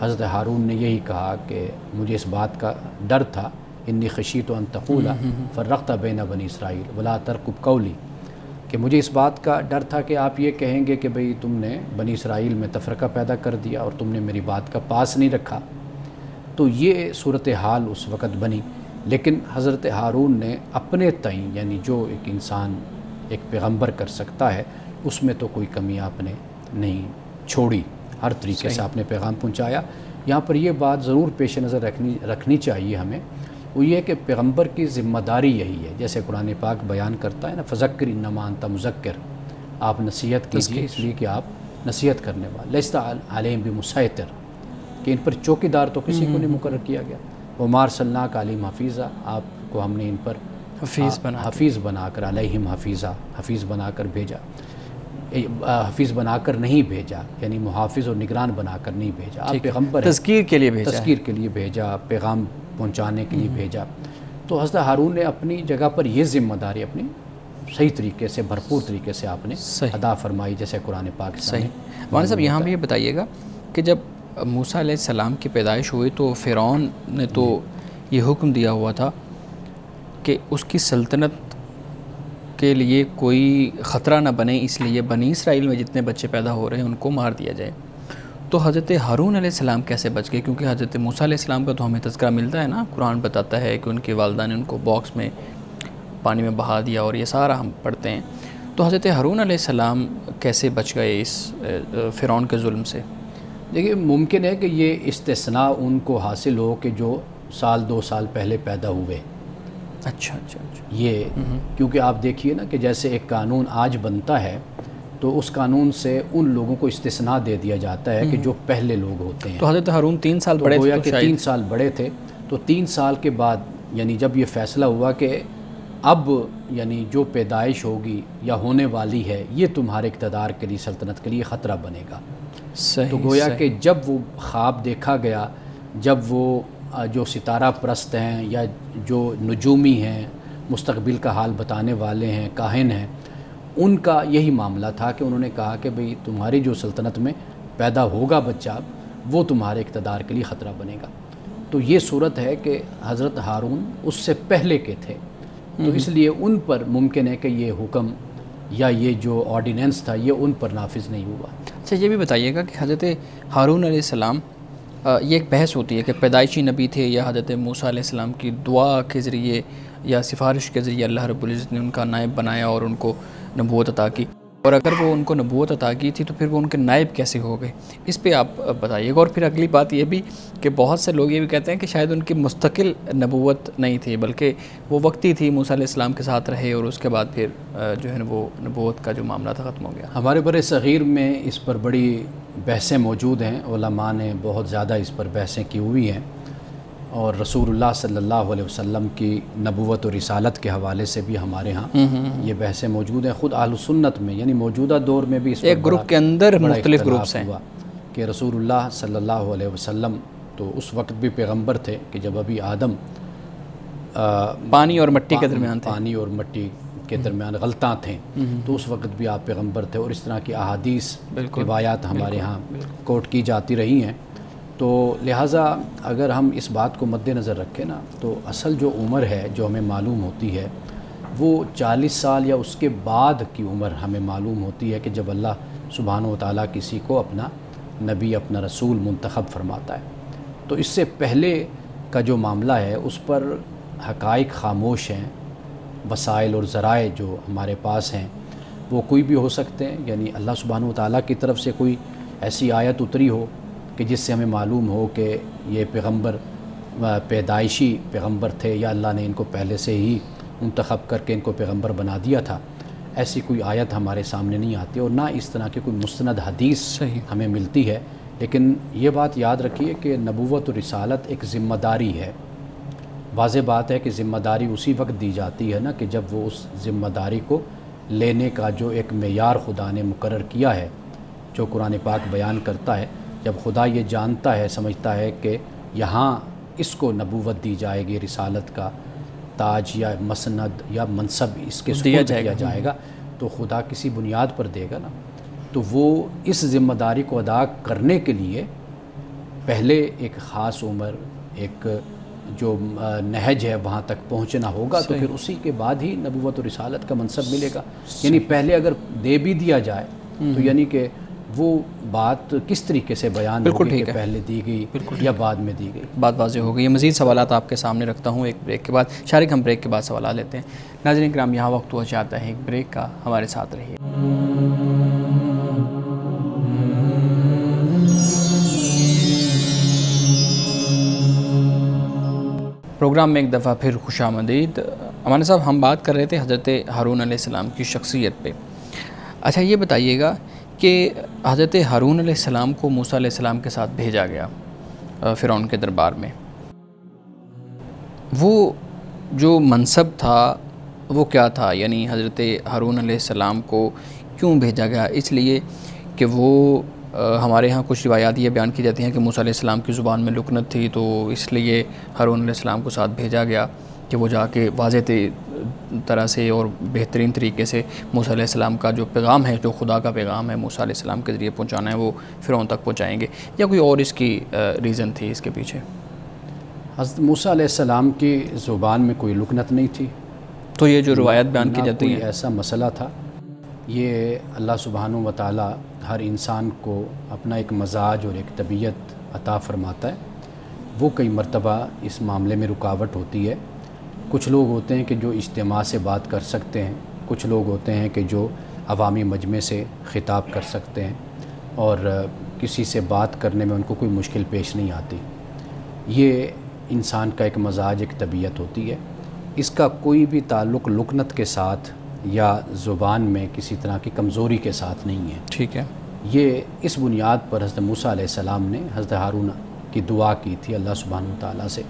حضرت ہارون نے یہی کہا کہ مجھے اس بات کا ڈر تھا، انی خشیت ان تقول فرقت بین بنی اسرائیل ولا ترقب قولی، کہ مجھے اس بات کا ڈر تھا کہ آپ یہ کہیں گے کہ بھئی تم نے بنی اسرائیل میں تفرقہ پیدا کر دیا اور تم نے میری بات کا پاس نہیں رکھا۔ تو یہ صورتحال اس وقت بنی، لیکن حضرت ہارون نے اپنے تئیں، یعنی جو ایک انسان ایک پیغمبر کر سکتا ہے، اس میں تو کوئی کمی آپ نے نہیں چھوڑی، ہر طریقے سے آپ نے پیغام پہنچایا۔ یہاں پر یہ بات ضرور پیش نظر رکھنی چاہیے ہمیں، وہ یہ کہ پیغمبر کی ذمہ داری یہی ہے، جیسے قرآن پاک بیان کرتا ہے نا، فذکر انما انت مذکر، آپ نصیحت کیجیے اس لیے کہ آپ نصیحت کرنے والے، لست علیہم بمسیطر، کہ ان پر چوکیدار تو کسی کو نہیں مقرر کیا گیا، وما ارسلناک علیہم حفیظا، آپ کو ہم نے ان پر حفیظ بنا کر، علیہم حفیظا، حفیظ بنا کر بھیجا، حفیظ بنا کر نہیں بھیجا، یعنی محافظ اور نگران بنا کر نہیں بھیجا، آپ پیغمبر ہیں، تذکیر کے لیے بھیجا، تذکیر کے لیے بھیجا، پیغام پہنچانے کے لیے بھیجا۔ تو حضرت ہارون نے اپنی جگہ پر یہ ذمہ داری اپنی صحیح طریقے سے، بھرپور طریقے سے آپ نے ادا فرمائی، جیسے قرآن پاک سے۔ مولانا صاحب یہاں بھی یہ بتائیے گا کہ جب موسیٰ علیہ السلام کی پیدائش ہوئی تو فرعون نے تو یہ حکم دیا ہوا تھا کہ اس کی سلطنت کے لیے کوئی خطرہ نہ بنے، اس لیے بنی اسرائیل میں جتنے بچے پیدا ہو رہے ہیں ان کو مار دیا جائے۔ تو حضرت ہارون علیہ السلام کیسے بچ گئے؟ کیونکہ حضرت موسیٰ علیہ السلام کا تو ہمیں تذکرہ ملتا ہے نا، قرآن بتاتا ہے کہ ان کے والدہ نے ان کو باکس میں پانی میں بہا دیا، اور یہ سارا ہم پڑھتے ہیں۔ تو حضرت ہارون علیہ السلام کیسے بچ گئے اس فرعون کے ظلم سے؟ دیکھیے، ممکن ہے کہ یہ استثناء ان کو حاصل ہو کہ جو سال 2 سال پہلے پیدا ہوئے۔ اچھا، یہ کیونکہ آپ دیکھیے نا کہ جیسے ایک قانون آج بنتا ہے تو اس قانون سے ان لوگوں کو استثناء دے دیا جاتا ہے کہ جو پہلے لوگ ہوتے ہیں۔ تو حضرت ہارون 3 سال بڑے تھے، گویا کہ 3 سال بڑے تھے، تو 3 سال کے بعد یعنی جب یہ فیصلہ ہوا کہ اب یعنی جو پیدائش ہوگی یا ہونے والی ہے یہ تمہارے اقتدار کے لیے، سلطنت کے لیے خطرہ بنے گا۔ تو گویا کہ جب وہ خواب دیکھا گیا، جب وہ جو ستارہ پرست ہیں یا جو نجومی ہیں، مستقبل کا حال بتانے والے ہیں، کاہن ہیں، ان کا یہی معاملہ تھا کہ انہوں نے کہا کہ بھئی تمہاری جو سلطنت میں پیدا ہوگا بچہ وہ تمہارے اقتدار کے لیے خطرہ بنے گا۔ تو یہ صورت ہے کہ حضرت ہارون اس سے پہلے کے تھے، تو اس لیے ان پر ممکن ہے کہ یہ حکم یا یہ جو آرڈیننس تھا یہ ان پر نافذ نہیں ہوا۔ اچھا، یہ بھی بتائیے گا کہ حضرت ہارون علیہ السلام، یہ ایک بحث ہوتی ہے کہ پیدائشی نبی تھے یا حضرت موسیٰ علیہ السلام کی دعا کے ذریعے یا سفارش کے ذریعے اللہ رب العزت نے ان کا نائب بنایا اور ان کو نبوت عطا کی، اور اگر وہ ان کو نبوت عطا کی تھی تو پھر وہ ان کے نائب کیسے ہو گئے؟ اس پہ آپ بتائیے گا۔ اور پھر اگلی بات یہ بھی کہ بہت سے لوگ یہ بھی کہتے ہیں کہ شاید ان کی مستقل نبوت نہیں تھی، بلکہ وہ وقتی تھی، موسیٰ علیہ السلام کے ساتھ رہے اور اس کے بعد پھر جو ہے وہ نبوت کا جو معاملہ تھا ختم ہو گیا۔ ہمارے بر صغیر میں اس پر بڑی بحثیں موجود ہیں، علماء نے بہت زیادہ اس پر بحثیں کی ہوئی ہیں، اور رسول اللہ صلی اللہ علیہ وسلم کی نبوت و رسالت کے حوالے سے بھی ہمارے ہاں یہ بحثیں موجود ہیں۔ خود اہل سنت میں یعنی موجودہ دور میں بھی اس پر ایک گروپ کے اندر مختلف گروپس ہیں کہ رسول اللہ صلی اللہ علیہ وسلم تو اس وقت بھی پیغمبر تھے کہ جب ابھی آدم پانی اور مٹی کے درمیان تھے، پانی اور مٹی کے درمیان غلطاں تھیں، تو اس وقت بھی آپ پیغمبر تھے، اور اس طرح کی احادیث روایات ہمارے ہاں کوٹ کی جاتی رہی ہیں۔ تو لہٰذا اگر ہم اس بات کو مد نظر رکھیں نا، تو اصل جو عمر ہے جو ہمیں معلوم ہوتی ہے وہ 40 سال یا اس کے بعد کی عمر ہمیں معلوم ہوتی ہے کہ جب اللہ سبحانہ و تعالیٰ کسی کو اپنا نبی، اپنا رسول منتخب فرماتا ہے۔ تو اس سے پہلے کا جو معاملہ ہے اس پر حقائق خاموش ہیں، وسائل اور ذرائع جو ہمارے پاس ہیں وہ کوئی بھی ہو سکتے ہیں، یعنی اللہ سبحانہ و تعالیٰ کی طرف سے کوئی ایسی آیت اتری ہو کہ جس سے ہمیں معلوم ہو کہ یہ پیغمبر پیدائشی پیغمبر تھے یا اللہ نے ان کو پہلے سے ہی منتخب کر کے ان کو پیغمبر بنا دیا تھا، ایسی کوئی آیت ہمارے سامنے نہیں آتی، اور نہ اس طرح کی کوئی مستند حدیث ہمیں ملتی ہے۔ لیکن یہ بات یاد رکھیے کہ نبوت و رسالت ایک ذمہ داری ہے۔ واضح بات ہے کہ ذمہ داری اسی وقت دی جاتی ہے نا کہ جب وہ اس ذمہ داری کو لینے کا جو ایک معیار خدا نے مقرر کیا ہے، جو قرآن پاک بیان کرتا ہے، جب خدا یہ جانتا ہے، سمجھتا ہے کہ یہاں اس کو نبوت دی جائے گی، رسالت کا تاج یا مسند یا منصب اس کے سپرد کیا جائے گا، تو خدا کسی بنیاد پر دے گا نا۔ تو وہ اس ذمہ داری کو ادا کرنے کے لیے پہلے ایک خاص عمر، ایک جو نہج ہے وہاں تک پہنچنا ہوگا، تو پھر اسی کے بعد ہی نبوت و رسالت کا منصب ملے گا۔ یعنی پہلے اگر دے بھی دیا جائے تو یعنی کہ وہ بات کس طریقے سے بیان ہوگی کہ پہلے دی گئی یا بعد میں دی گئی، بات واضح ہو گئی۔ یہ مزید سوالات آپ کے سامنے رکھتا ہوں ایک بریک کے بعد۔ شارق، ہم بریک کے بعد سوالات لیتے ہیں۔ ناظرین کرام، یہاں وقت ہوا چاہتا ہے ایک بریک کا، ہمارے ساتھ رہیے۔ پروگرام میں ایک دفعہ پھر خوش آمدید۔ ہمارے صاحب، ہم بات کر رہے تھے حضرت ہارون علیہ السلام کی شخصیت پہ۔ اچھا یہ بتائیے گا کہ حضرت ہارون علیہ السلام کو موسیٰ علیہ السلام کے ساتھ بھیجا گیا فرعون کے دربار میں، وہ جو منصب تھا وہ کیا تھا؟ یعنی حضرت ہارون علیہ السلام کو کیوں بھیجا گیا؟ اس لیے کہ وہ ہمارے ہاں کچھ روایات یہ بیان کی جاتی ہیں کہ موسیٰ علیہ السلام کی زبان میں لکنت تھی، تو اس لیے ہارون علیہ السلام کو ساتھ بھیجا گیا کہ وہ جا کے واضح طرح سے اور بہترین طریقے سے موسیٰ علیہ السلام کا جو پیغام ہے، جو خدا کا پیغام ہے موسیٰ علیہ السلام کے ذریعے پہنچانا ہے، وہ فرعون تک پہنچائیں گے، یا کوئی اور اس کی ریزن تھی اس کے پیچھے؟ حضرت موسیٰ علیہ السلام کی زبان میں کوئی لکنت نہیں تھی، تو یہ جو روایت بیان کی جاتی کوئی ہیں، ایسا مسئلہ تھا۔ یہ اللہ سبحانہ و تعالی ہر انسان کو اپنا ایک مزاج اور ایک طبیعت عطا فرماتا ہے، وہ کئی مرتبہ اس معاملے میں رکاوٹ ہوتی ہے۔ کچھ لوگ ہوتے ہیں کہ جو اجتماع سے بات کر سکتے ہیں، کچھ لوگ ہوتے ہیں کہ جو عوامی مجمع سے خطاب کر سکتے ہیں اور کسی سے بات کرنے میں ان کو کوئی مشکل پیش نہیں آتی۔ یہ انسان کا ایک مزاج، ایک طبیعت ہوتی ہے۔ اس کا کوئی بھی تعلق لکنت کے ساتھ یا زبان میں کسی طرح کی کمزوری کے ساتھ نہیں ہے۔ ٹھیک ہے۔ یہ اس بنیاد پر حضرت موسیٰ علیہ السلام نے حضرت ہارون کی دعا کی تھی اللہ سبحانہ و تعالیٰ سے۔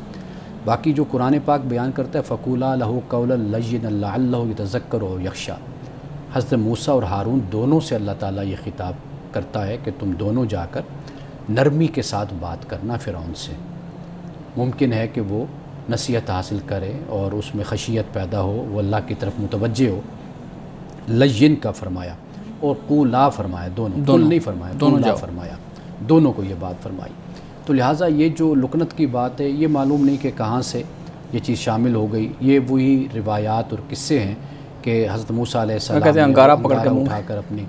باقی جو قرآن پاک بیان کرتا ہے فَقُولَا لَهُ قَوْلًا لَيِّنًا لَعَلَّهُ يَتَذَكَّرُ أَوْ يَخْشَىٰ۔ حضرت موسیٰ اور ہارون دونوں سے اللہ تعالیٰ یہ خطاب کرتا ہے کہ تم دونوں جا کر نرمی کے ساتھ بات کرنا فرعون سے، ممکن ہے کہ وہ نصیحت حاصل کرے اور اس میں خشیت پیدا ہو، وہ اللہ کی طرف متوجہ ہو۔ لین کا فرمایا اور قولا فرمایا، دونوں قل نہیں فرمایا، قولا فرمایا، دونوں کو یہ بات فرمائی۔ تو لہٰذا یہ جو لکنت کی بات ہے، یہ معلوم نہیں کہ کہاں سے یہ چیز شامل ہو گئی۔ یہ وہی روایات اور قصے ہیں کہ حضرت موسیٰ علیہ السلام نے انگارہ اٹھا کر اپنی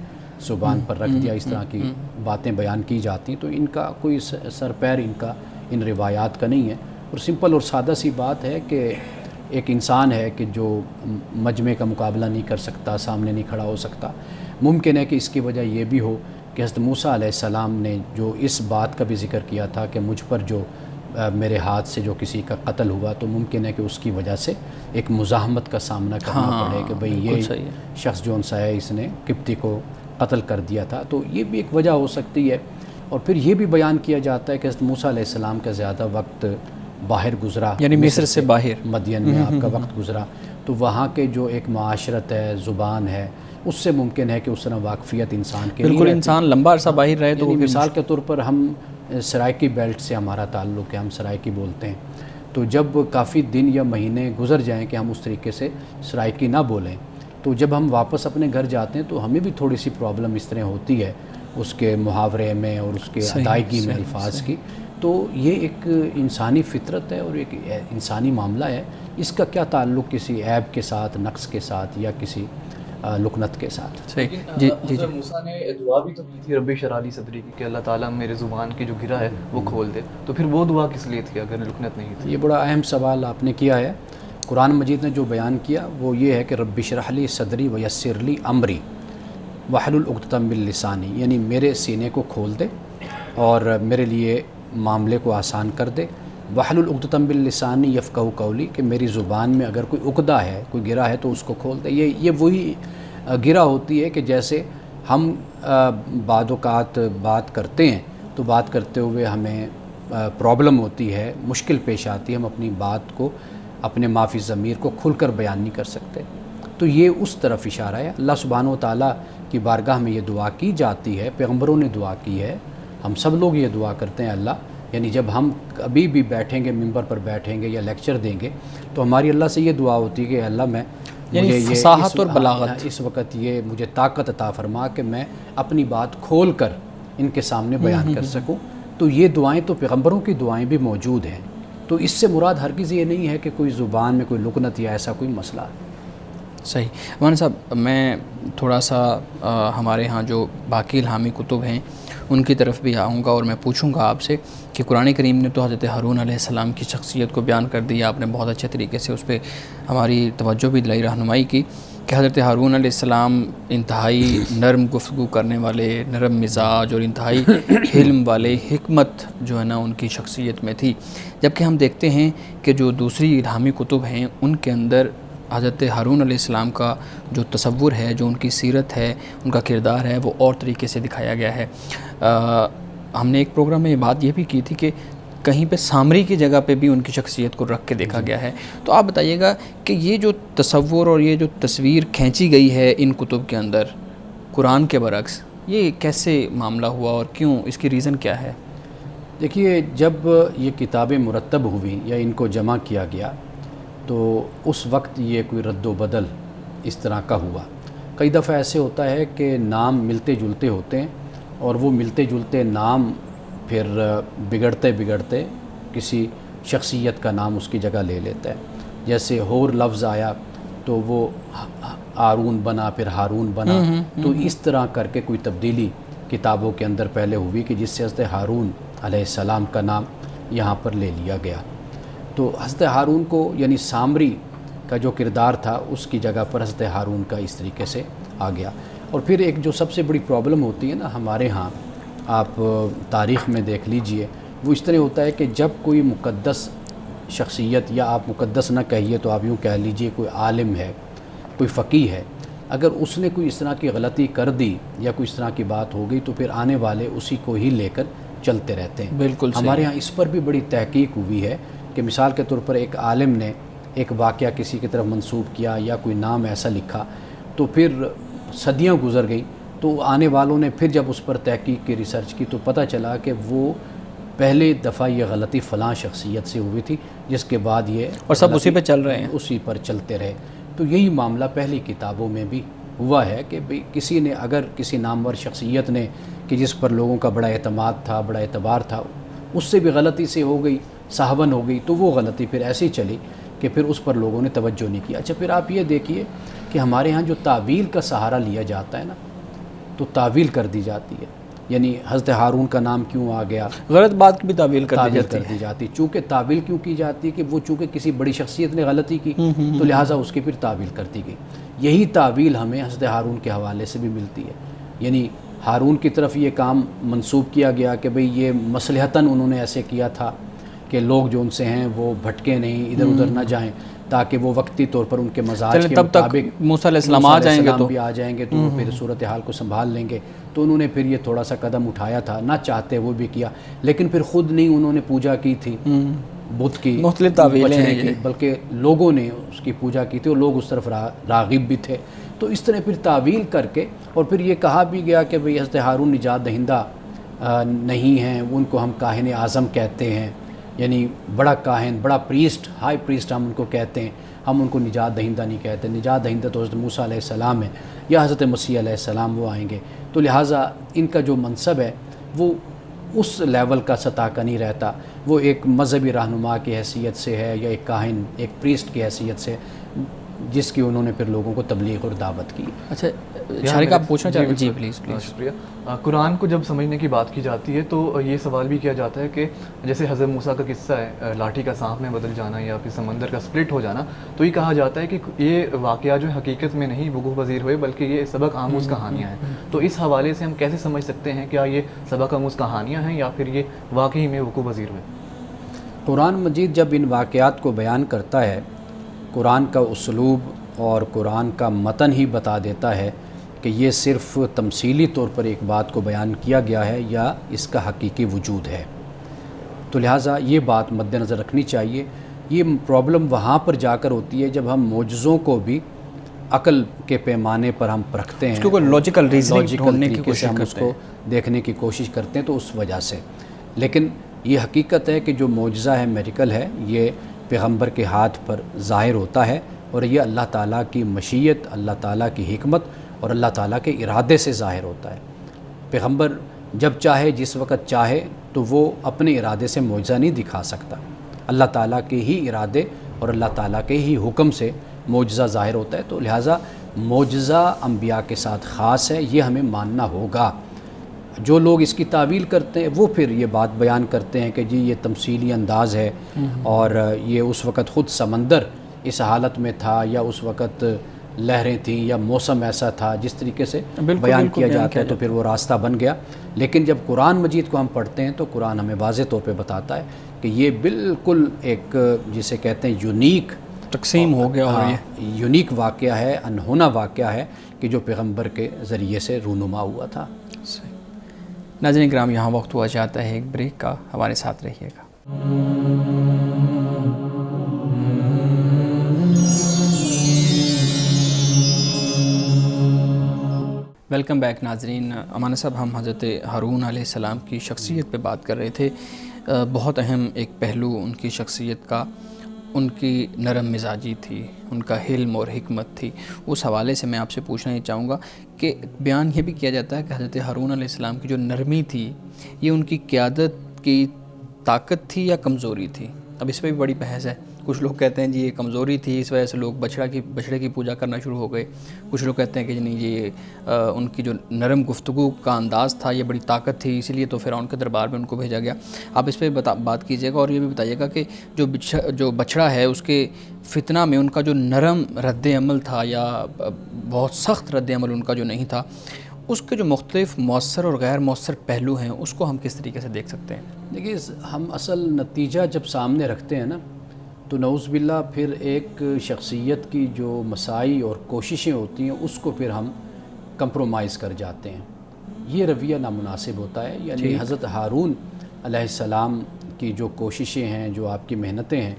زبان پر رکھ دیا، اس طرح کی باتیں بیان کی جاتی ہیں۔ تو ان کا کوئی سر پیر ان روایات کا نہیں ہے، اور سمپل اور سادہ سی بات ہے کہ ایک انسان ہے کہ جو مجمع کا مقابلہ نہیں کر سکتا، سامنے نہیں کھڑا ہو سکتا، ممکن ہے کہ اس کی وجہ یہ بھی ہو کہ حضرت موسیٰ علیہ السلام نے جو اس بات کا بھی ذکر کیا تھا کہ مجھ پر جو میرے ہاتھ سے جو کسی کا قتل ہوا، تو ممکن ہے کہ اس کی وجہ سے ایک مزاحمت کا سامنا کرنا پڑے کہ بھئی یہ شخص جو انسا ہے اس نے قبطی کو قتل کر دیا تھا۔ تو یہ بھی ایک وجہ ہو سکتی ہے۔ اور پھر یہ بھی بیان کیا جاتا ہے کہ حضرت موسیٰ علیہ السلام کا زیادہ وقت باہر گزرا، یعنی مصر سے باہر، مدین میں آپ کا وقت گزرا، تو وہاں کے جو ایک معاشرت ہے، زبان ہے، اس سے ممکن ہے کہ اس طرح واقفیت انسان کے بالکل انسان لمبا عرصہ باہر رہے تو مثال کے طور پر ہم سرائکی بیلٹ سے ہمارا تعلق ہے، ہم سرائکی بولتے ہیں، تو جب کافی دن یا مہینے گزر جائیں کہ ہم اس طریقے سے سرائکی نہ بولیں، تو جب ہم واپس اپنے گھر جاتے ہیں تو ہمیں بھی تھوڑی سی پرابلم اس طرح ہوتی ہے اس کے محاورے میں اور اس کے ادائیگی میں الفاظ کی۔ تو یہ ایک انسانی فطرت ہے اور ایک انسانی معاملہ ہے، اس کا کیا تعلق کسی عیب کے ساتھ، نقص کے ساتھ یا کسی لکنت کے ساتھ؟ صحیح۔ حضرت موسیٰ نے دعا بھی تو کی تھی رب اشرح لی صدری کی، کہ اللہ تعالیٰ میرے زبان کی جو گرہ ہے وہ کھول دے، تو پھر وہ دعا کس لیے تھی اگر لکنت نہیں تھی؟ یہ بڑا اہم سوال آپ نے کیا ہے۔ قرآن مجید نے جو بیان کیا وہ یہ ہے کہ رب اشرح لی صدری ویسر لی امری واحلل عقدۃ من لسانی، یعنی میرے سینے کو کھول دے اور میرے لیے معاملے کو آسان کر دے۔ واحلل عقدۃ من لسانی یفقہوا قولی، کہ میری زبان میں اگر کوئی عقدہ ہے، کوئی گرہ ہے تو اس کو کھول دے۔ یہ وہی گرہ ہوتی ہے کہ جیسے ہم بعض اوقات بات کرتے ہیں تو بات کرتے ہوئے ہمیں پرابلم ہوتی ہے، مشکل پیش آتی ہے، ہم اپنی بات کو، اپنے معافی ضمیر کو کھل کر بیان نہیں کر سکتے، تو یہ اس طرف اشارہ ہے۔ اللہ سبحانہ و تعالیٰ کی بارگاہ میں یہ دعا کی جاتی ہے، پیغمبروں نے دعا کی ہے، ہم سب لوگ یہ دعا کرتے ہیں اللہ، یعنی جب ہم کبھی بھی بیٹھیں گے، ممبر پر بیٹھیں گے یا لیکچر دیں گے تو ہماری اللہ سے یہ دعا ہوتی ہے کہ اللہ میں یعنی فصاحت اور بلاغت، اس وقت یہ مجھے طاقت عطا فرما کہ میں اپنی بات کھول کر ان کے سامنے بیان کر سکوں، تو یہ دعائیں تو پیغمبروں کی دعائیں بھی موجود ہیں. تو اس سے مراد ہرگز یہ نہیں ہے کہ کوئی زبان میں کوئی لکنت یا ایسا کوئی مسئلہ ہے. صحیح. مولانا صاحب میں تھوڑا سا ہمارے ہاں جو باقی الہامی کتب ہیں ان کی طرف بھی آؤں گا اور میں پوچھوں گا آپ سے کہ قرآن کریم نے تو حضرت ہارون علیہ السلام کی شخصیت کو بیان کر دیا. آپ نے بہت اچھے طریقے سے اس پہ ہماری توجہ بھی دلائی، رہنمائی کی کہ حضرت ہارون علیہ السلام انتہائی نرم گفتگو کرنے والے، نرم مزاج اور انتہائی حلم والے، حکمت جو ہے نا ان کی شخصیت میں تھی. جبکہ ہم دیکھتے ہیں کہ جو دوسری الہامی کتب ہیں ان کے اندر حضرت ہارون علیہ السلام کا جو تصور ہے، جو ان کی سیرت ہے، ان کا کردار ہے، وہ اور طریقے سے دکھایا گیا ہے. ہم نے ایک پروگرام میں یہ بات یہ بھی کی تھی کہ کہیں پہ سامری کی جگہ پہ بھی ان کی شخصیت کو رکھ کے دیکھا گیا ہے. تو آپ بتائیے گا کہ یہ جو تصور اور یہ جو تصویر کھینچی گئی ہے ان کتب کے اندر قرآن کے برعکس، یہ کیسے معاملہ ہوا اور کیوں، اس کی ریزن کیا ہے؟ دیکھیے، جب یہ کتابیں مرتب ہوئی یا ان کو جمع کیا گیا تو اس وقت یہ کوئی رد و بدل اس طرح کا ہوا. کئی دفعہ ایسے ہوتا ہے کہ نام ملتے جلتے ہوتے ہیں اور وہ ملتے جلتے نام پھر بگڑتے بگڑتے کسی شخصیت کا نام اس کی جگہ لے لیتا ہے. جیسے ہور لفظ آیا تو وہ ہارون بنا، پھر ہارون بنا. تو اس طرح کر کے کوئی تبدیلی کتابوں کے اندر پہلے ہوئی کہ جس سے حضرت ہارون علیہ السلام کا نام یہاں پر لے لیا گیا. تو حضرت ہارون کو یعنی سامری کا جو کردار تھا اس کی جگہ پر حضرت ہارون کا اس طریقے سے آ گیا. اور پھر ایک جو سب سے بڑی پرابلم ہوتی ہے نا ہمارے ہاں، آپ تاریخ میں دیکھ لیجئے، وہ اس طرح ہوتا ہے کہ جب کوئی مقدس شخصیت، یا آپ مقدس نہ کہیے تو آپ یوں کہہ لیجئے کوئی عالم ہے، کوئی فقیہ ہے، اگر اس نے کوئی اس طرح کی غلطی کر دی یا کوئی اس طرح کی بات ہو گئی تو پھر آنے والے اسی کو ہی لے کر چلتے رہتے ہیں. بالکل ہمارے ہاں اس پر بھی بڑی تحقیق ہوئی ہے کہ مثال کے طور پر ایک عالم نے ایک واقعہ کسی کی طرف منسوب کیا یا کوئی نام ایسا لکھا، تو پھر صدیاں گزر گئیں تو آنے والوں نے پھر جب اس پر تحقیق کی، ریسرچ کی، تو پتہ چلا کہ وہ پہلے دفعہ یہ غلطی فلاں شخصیت سے ہوئی تھی، جس کے بعد یہ اور سب اسی پہ چل رہے ہیں، اسی پر چلتے رہے. تو یہی معاملہ پہلی کتابوں میں بھی ہوا ہے کہ بھئی کسی نے اگر کسی نامور شخصیت نے کہ جس پر لوگوں کا بڑا اعتماد تھا، بڑا اعتبار تھا، اس سے بھی غلطی سے ہو گئی، صاحبن ہو گئی، تو وہ غلطی پھر ایسی چلی کہ پھر اس پر لوگوں نے توجہ نہیں کیا. اچھا، پھر آپ یہ دیکھیے کہ ہمارے ہاں جو تعویل کا سہارا لیا جاتا ہے نا، تو تعویل کر دی جاتی ہے. یعنی حضرت ہارون کا نام کیوں آ گیا، غلط بات کی بھی تعویل کر دی جاتی. چونکہ تعویل کیوں کی جاتی ہے کہ وہ چونکہ کسی بڑی شخصیت نے غلطی کی تو لہٰذا اس کی پھر تعویل کر دی گئی. یہی تعویل ہمیں حضرت ہارون کے حوالے سے بھی ملتی ہے. یعنی ہارون کی طرف یہ کام منسوب کیا گیا کہ بھئی یہ مصلحتاً انہوں نے ایسے کیا تھا کہ لوگ جو ان سے ہیں وہ بھٹکے نہیں، ادھر ادھر نہ جائیں، تاکہ وہ وقتی طور پر ان کے مزاج کے مطابق موسیٰ علیہ السلام آ جائیں گے تو بھی آ جائیں گے تو وہ پھر صورتحال کو سنبھال لیں گے. تو انہوں نے پھر یہ تھوڑا سا قدم اٹھایا تھا، نہ چاہتے وہ بھی کیا، لیکن پھر خود نہیں انہوں نے پوجا کی تھی بت کی، مختلف تعویلیں ہیں، بلکہ لوگوں نے اس کی پوجا کی تھی اور لوگ اس طرف راغب بھی تھے. تو اس طرح پھر تعویل کر کے اور پھر یہ کہا بھی گیا کہ بھئی حضرت ہارون نجات دہندہ نہیں ہیں، ان کو ہم کاہن اعظم کہتے ہیں، یعنی بڑا کاہن، بڑا پریسٹ، ہائی پریسٹ ہم ان کو کہتے ہیں، ہم ان کو نجات دہندہ نہیں کہتے. نجات دہندہ تو حضرت موسیٰ علیہ السلام ہے یا حضرت مسیح علیہ السلام وہ آئیں گے. تو لہٰذا ان کا جو منصب ہے وہ اس لیول کا سطح کا نہیں رہتا، وہ ایک مذہبی رہنما کی حیثیت سے ہے یا ایک کاہن، ایک پریسٹ کی حیثیت سے، جس کی انہوں نے پھر لوگوں کو تبلیغ اور دعوت کی. اچھا شارق آپ پوچھنا چاہتے ہیں؟ جی پلیز. شکریہ. قرآن کو جب سمجھنے کی بات کی جاتی ہے تو یہ سوال بھی کیا جاتا ہے کہ جیسے حضرت موسیٰ کا قصہ ہے، لاٹھی کا سانپ میں بدل جانا یا پھر سمندر کا سپلٹ ہو جانا، تو یہ کہا جاتا ہے کہ یہ واقعہ جو حقیقت میں نہیں وقوع پذیر ہوئے بلکہ یہ سبق آموز کہانیاں ہیں. تو اس حوالے سے ہم کیسے سمجھ سکتے ہیں کیا یہ سبق آموز کہانیاں ہیں یا پھر یہ واقعی میں وقوع پذیر ہوئے؟ قرآن مجید جب ان واقعات کو بیان کرتا ہے، قرآن کا اسلوب اور قرآن کا متن ہی بتا دیتا ہے کہ یہ صرف تمثیلی طور پر ایک بات کو بیان کیا گیا ہے یا اس کا حقیقی وجود ہے. تو لہٰذا یہ بات مد نظر رکھنی چاہیے. یہ پرابلم وہاں پر جا کر ہوتی ہے جب ہم معجزوں کو بھی عقل کے پیمانے پر ہم پرکھتے ہیں، اس کو لاجیکل ریزننگ ڈھونڈنے کی کوشش ہم اس کو دیکھنے کی کوشش کرتے ہیں، تو اس وجہ سے. لیکن یہ حقیقت ہے کہ جو معجزہ ہے، میریکل ہے، یہ پیغمبر کے ہاتھ پر ظاہر ہوتا ہے اور یہ اللہ تعالیٰ کی مشیت، اللہ تعالیٰ کی حکمت اور اللہ تعالیٰ کے ارادے سے ظاہر ہوتا ہے. پیغمبر جب چاہے، جس وقت چاہے تو وہ اپنے ارادے سے معجزہ نہیں دکھا سکتا، اللہ تعالیٰ کے ہی ارادے اور اللہ تعالیٰ کے ہی حکم سے معجزہ ظاہر ہوتا ہے. تو لہٰذا معجزہ انبیاء کے ساتھ خاص ہے، یہ ہمیں ماننا ہوگا. جو لوگ اس کی تعویل کرتے ہیں وہ پھر یہ بات بیان کرتے ہیں کہ جی یہ تمثیلی انداز ہے اور یہ اس وقت خود سمندر اس حالت میں تھا یا اس وقت لہریں تھیں یا موسم ایسا تھا، جس طریقے سے بیان کیا جاتا ہے تو پھر وہ راستہ بن گیا. لیکن جب قرآن مجید کو ہم پڑھتے ہیں تو قرآن ہمیں واضح طور پہ بتاتا ہے کہ یہ بالکل ایک جسے کہتے ہیں یونیک تقسیم ہو گیا، اور یہ یونیک واقعہ ہے، انہونا واقعہ ہے کہ جو پیغمبر کے ذریعے سے رونما ہوا تھا. صحیح. ناظرین کرام، یہاں وقت ہوا چاہتا ہے ایک بریک کا، ہمارے ساتھ رہیے گا. ویلکم بیک ناظرین. امانہ صاحب، ہم حضرت ہارون علیہ السلام کی شخصیت پہ بات کر رہے تھے. بہت اہم ایک پہلو ان کی شخصیت کا ان کی نرم مزاجی تھی، ان کا حلم اور حکمت تھی. اس حوالے سے میں آپ سے پوچھنا یہ چاہوں گا کہ بیان یہ بھی کیا جاتا ہے کہ حضرت ہارون علیہ السلام کی جو نرمی تھی یہ ان کی قیادت کی طاقت تھی یا کمزوری تھی؟ اب اس پہ بھی بڑی بحث ہے. کچھ لوگ کہتے ہیں جی یہ کمزوری تھی، اس وجہ سے لوگ بچڑے کی پوجا کرنا شروع ہو گئے. کچھ لوگ کہتے ہیں کہ نہیں یہ ان کی جو نرم گفتگو کا انداز تھا یہ بڑی طاقت تھی، اسی لیے تو فرعون کے دربار میں ان کو بھیجا گیا. آپ اس پہ بات کیجیے گا اور یہ بھی بتائیے گا کہ جو بچڑا ہے اس کے فتنہ میں ان کا جو نرم رد عمل تھا یا بہت سخت رد عمل ان کا جو نہیں تھا، اس کے جو مختلف مؤثر اور غیر مؤثر پہلو ہیں اس کو ہم کس طریقے سے دیکھ سکتے ہیں؟ دیکھیے، ہم اصل نتیجہ جب سامنے رکھتے ہیں نا تو نعوذ باللہ پھر ایک شخصیت کی جو مساعی اور کوششیں ہوتی ہیں اس کو پھر ہم کمپرومائز کر جاتے ہیں. یہ رویہ نامناسب ہوتا ہے. یعنی حضرت ہارون علیہ السلام کی جو کوششیں ہیں، جو آپ کی محنتیں ہیں،